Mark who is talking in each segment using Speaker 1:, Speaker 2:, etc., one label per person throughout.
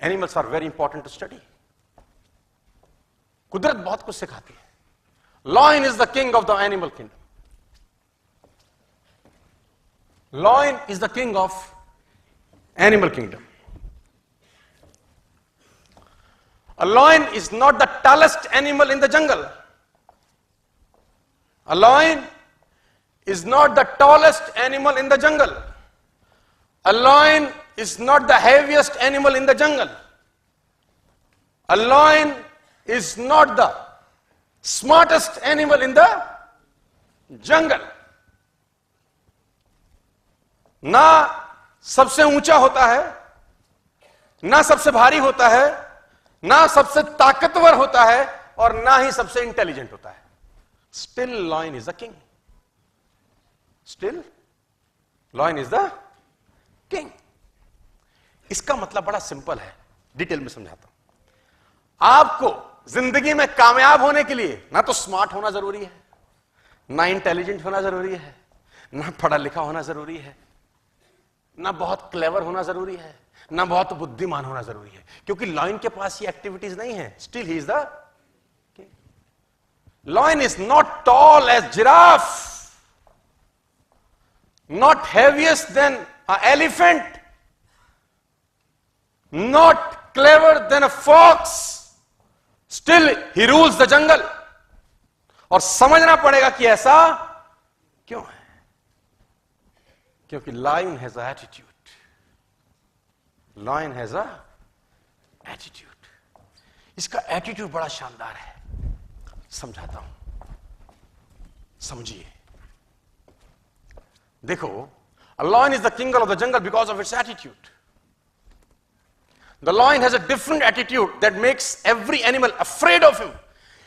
Speaker 1: Animals are very important to study. कुदरत बहुत कुछ सिखाती है. Lion is the king of the animal kingdom. Lion is the king of animal kingdom. A lion is not the tallest animal in the jungle. A lion is not the tallest animal in the jungle. A lion is not the heaviest animal in the jungle. A lion is not the smartest animal in the jungle. ना सबसे ऊंचा होता है, ना सबसे भारी होता है, ना सबसे ताकतवर होता है, और ना ही सबसे इंटेलिजेंट होता है. Still lion is the king. Still lion is the king. इसका मतलब बड़ा सिंपल है, डिटेल में समझाता हूं. आपको जिंदगी में कामयाब होने के लिए ना तो स्मार्ट होना जरूरी है, ना इंटेलिजेंट होना जरूरी है, ना पढ़ा लिखा होना जरूरी है, ना बहुत क्लेवर होना जरूरी है, ना बहुत बुद्धिमान होना जरूरी है, क्योंकि लायन के पास ये एक्टिविटीज नहीं है. Still he is the king. Lion is not tall as giraffe, not heaviest than a elephant, not clever than a fox. Still he rules the jungle. और समझना पड़ेगा कि ऐसा क्यों है. क्योंकि lion has a attitude. Lion has a attitude. इसका attitude बड़ा शानदार है. समझाता हूं, समझिए. देखो, a lion is the king of the jungle because of its attitude. The lion has a different attitude that makes every animal afraid of him.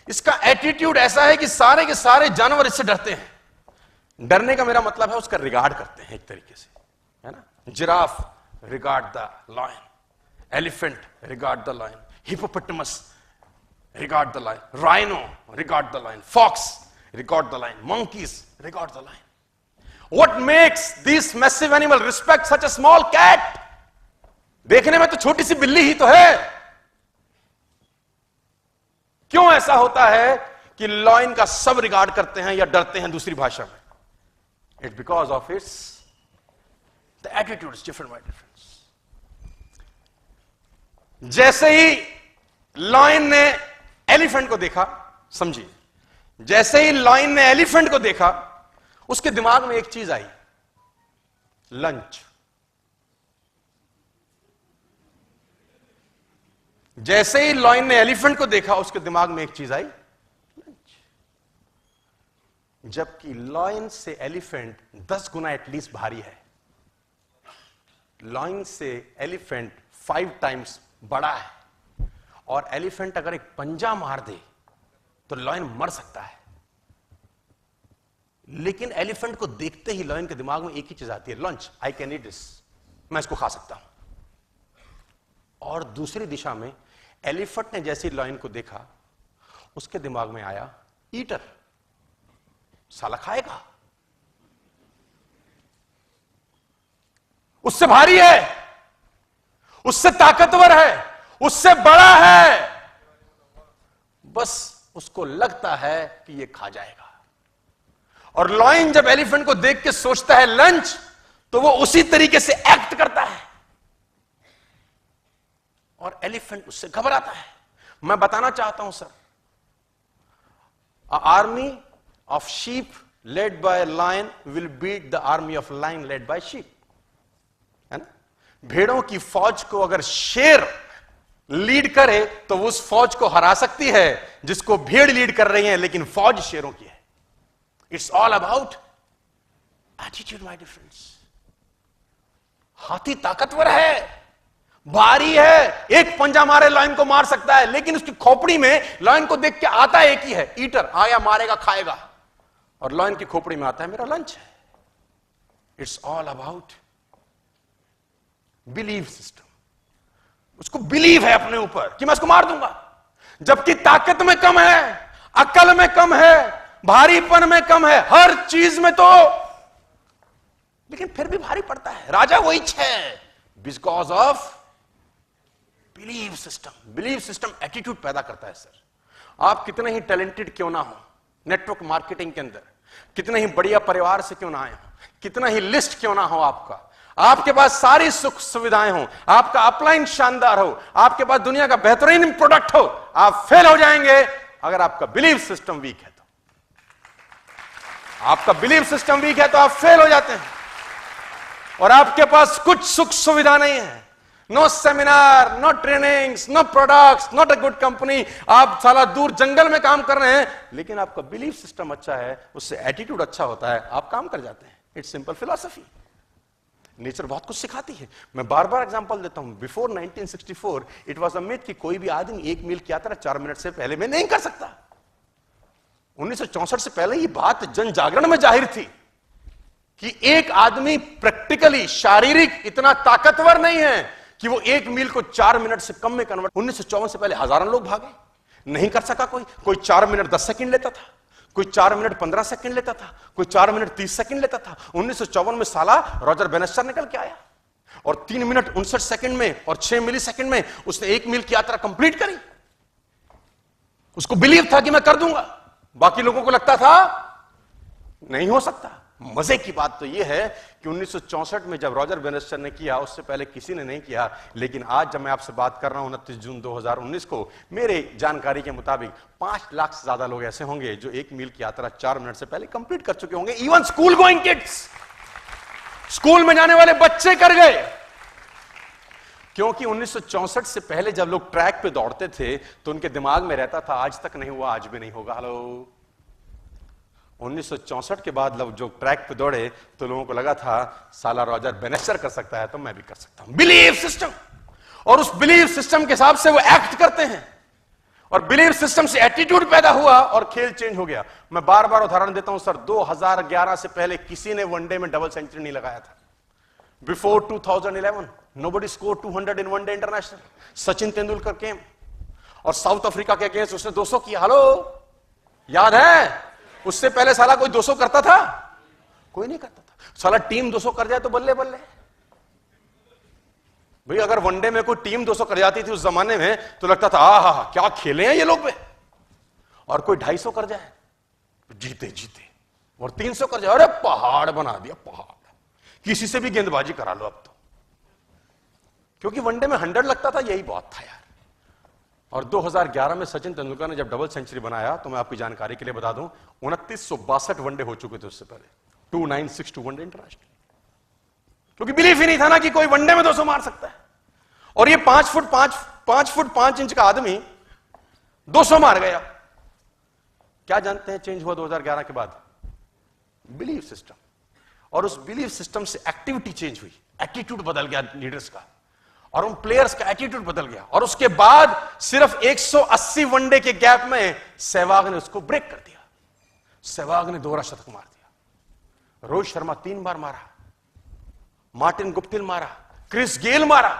Speaker 1: इसका attitude ऐसा है कि सारे के सारे जानवर इससे डरते हैं. डरने का मेरा मतलब है उसका रिगार्ड करते हैं एक तरीके से, है ना. Giraffe regard the lion, elephant regard the lion, hippopotamus regard the lion, rhino regard the lion, fox regard the lion, monkeys regard the lion. What makes this massive animal respect such a small cat? देखने में तो छोटी सी बिल्ली ही तो है. क्यों ऐसा होता है कि लॉयन का सब रिगार्ड करते हैं या डरते हैं दूसरी भाषा में? It's because of its the attitude is different by difference. जैसे ही लॉयन ने एलिफेंट को देखा, समझिए, जैसे ही लॉयन ने एलिफेंट को देखा, उसके दिमाग में एक चीज आई, लंच. जैसे ही लॉयन ने एलिफेंट को देखा, उसके दिमाग में एक चीज आई, लंच. जबकि लॉयन से एलिफेंट 10 गुना एटलीस्ट भारी है. लॉयन से एलिफेंट 5 टाइम्स बड़ा है, और एलिफेंट अगर एक पंजा मार दे तो लॉयन मर सकता है. लेकिन एलिफेंट को देखते ही लॉयन के दिमाग में एक ही चीज आती है, lunch. I can eat this, मैं इसको खा सकता हूं. और दूसरी दिशा में एलिफेंट ने जैसे लॉयन को देखा, उसके दिमाग में आया, ईटर, साला खाएगा, उससे भारी है, उससे ताकतवर है, उससे बड़ा है, बस उसको लगता है कि ये खा जाएगा. और लॉयन जब एलिफेंट को देख के सोचता है लंच, तो वो उसी तरीके से एक्ट करता है, और एलिफेंट उससे घबराता है. मैं बताना चाहता हूं sir, army of sheep led by lion will beat the army of lion led by sheep. है ना. भेड़ों की फौज को अगर शेर लीड करे तो वो उस फौज को हरा सकती है जिसको भेड़ लीड कर रही है, लेकिन फौज शेरों की है. It's all about attitude my difference. हाथी ताकतवर है, भारी है, एक पंजा मारे लायन को मार सकता है, लेकिन उसकी खोपड़ी में लायन को देख के आता एक ही है, ईटर, आया मारेगा खाएगा. और लायन की खोपड़ी में आता है, मेरा लंच है. It's all about believe system. उसको बिलीव है अपने ऊपर कि मैं उसको मार दूंगा. जबकि ताकत में कम है, अकल में कम है, भारीपन में कम है, हर चीज में तो, लेकिन फिर भी भारी पड़ता है। राजा वही है, because of believe system. Believe system attitude पैदा करता है। सर, आप कितने ही टैलेंटेड क्यों ना हो, नेटवर्क मार्केटिंग के अंदर कितने ही बढ़िया परिवार से क्यों ना आए हो, कितना ही लिस्ट क्यों ना हो आपका, आपके पास सारी सुख सुविधाएं हो, आपका अपलाइन शानदार हो, आपके पास दुनिया का बेहतरीन प्रोडक्ट हो, आप फेल हो जाएंगे अगर आपका बिलीव सिस्टम वीक है। तो आपका बिलीव सिस्टम वीक है तो आप फेल हो जाते हैं। और आपके पास कुछ सुख सुविधा नहीं है, no seminar, no trainings, no products, not a good company, आप साला दूर जंगल में काम कर रहे हैं, लेकिन आपका बिलीव सिस्टम अच्छा है, उससे एटीट्यूड अच्छा होता है, आप काम कर जाते हैं। It's simple philosophy. नेचर बहुत कुछ सिखाती है। मैं बार बार एग्जांपल देता हूं। Before 1964 it was a myth कि कोई भी आदमी 1 मील की यात्रा 4 मिनट से पहले में नहीं कर सकता। 1964 से पहले ये बात जन जागरण में जाहिर थी कि एक आदमी प्रैक्टिकली, शारीरिक इतना ताकतवर नहीं है कि वो 1 मील को 4 मिनट से कम में कन्वर्ट। 1954 से पहले हजारों लोग भागे, नहीं कर सका कोई 4 मिनट 10 सेकंड लेता था, कोई 4 मिनट 15 सेकंड लेता था, कोई 4 मिनट 30 सेकंड लेता था। 1954 में साला रॉजर बेनेस्टर निकल के आया और 3 मिनट 59 सेकंड में और 6 मिली सेकंड में उसने 1 मील की यात्रा कंप्लीट करी। उसको बिलीव था कि मैं कर दूंगा, बाकी लोगों को लगता था नहीं हो सकता। मजे की बात तो यह है कि 1964 में जब रॉजर बेनेस्टर ने किया, उससे पहले किसी ने नहीं किया। लेकिन आज जब मैं आपसे बात कर रहा हूं 29 जून 2019 को, मेरे जानकारी के मुताबिक 5 लाख से ज्यादा लोग ऐसे होंगे जो 1 मील की यात्रा 4 मिनट से पहले कंप्लीट कर चुके होंगे। Even school going kids, school में जाने वाले बच्चे कर गए। क्योंकि 1964 से पहले जब लोग ट्रैक पे दौड़ते थे तो उनके दिमाग में रहता था आज तक नहीं हुआ, आज भी नहीं होगा। हेलो, 1964 के बाद लोग जो ट्रैक पे दौड़े तो लोगों को लगा था साला रॉजर बेनेस्टर कर सकता है तो मैं भी कर सकता हूं। Believe system. और उस बिलीव सिस्टम के हिसाब से वो एक्ट करते हैं और बिलीव सिस्टम से एटीट्यूड पैदा हुआ और खेल चेंज हो गया। मैं बार बार उदाहरण देता हूं सर, 2011 से पहले किसी ने वनडे में डबल सेंचुरी नहीं लगाया था। Before 2011 nobody scored 200 in one day international. Sachin Tendulkar came और साउथ अफ्रीका के अगेंस्ट उसने 200 किया। हेलो, याद है? उससे पहले साला कोई 200 करता था? कोई नहीं करता था। साला टीम 200 कर जाए तो बल्ले बल्ले भाई। अगर वनडे में कोई टीम 200 कर जाती थी उस जमाने में तो लगता था आहा क्या खेले हैं ये लोग पे। और कोई 250 कर जाए जीते जीते, और 300 कर जाए अरे पहाड़ बना दिया पहाड़। किसी से भी गेंदबाजी करा लो अब तो, क्योंकि वनडे में 100 लगता था, यही बहुत था यार। और 2011 में सचिन तेंदुलकर ने जब डबल सेंचुरी बनाया तो मैं आपकी जानकारी के लिए बता दूं 2962 वनडे हो चुके थे उससे पहले, 2962 वनडे इंटरनेशनल। क्योंकि बिलीफ ही नहीं था ना कि कोई वनडे में 200 मार सकता है। और ये 5 फुट 5 इंच का आदमी 200 मार गया। क्या जानते हैं चेंज हुआ 2011 के बाद? Belief system. और उस बिलीफ सिस्टम से एक्टिविटी चेंज हुई, एटीट्यूड बदल गया लीडर्स का, और उन प्लेयर्स का एटीट्यूड बदल गया। और उसके बाद सिर्फ 180 वनडे के गैप में सहवाग ने उसको ब्रेक कर दिया। सहवाग ने दोहरा शतक मार दिया, रोहित शर्मा 3 बार मारा, मार्टिन गुप्टिल मारा, क्रिस गेल मारा।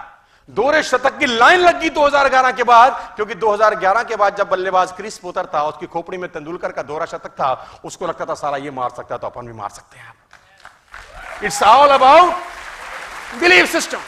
Speaker 1: दोहरे शतक की लाइन लगी 2011 के बाद, क्योंकि 2011 के बाद जब बल्लेबाज क्रिस पोतर था, उसकी खोपड़ी में तेंदुलकर का दोहरा शतक था, उसको लगता था साला ये मार सकता है तो अपन भी मार सकते हैं। It's all about belief system.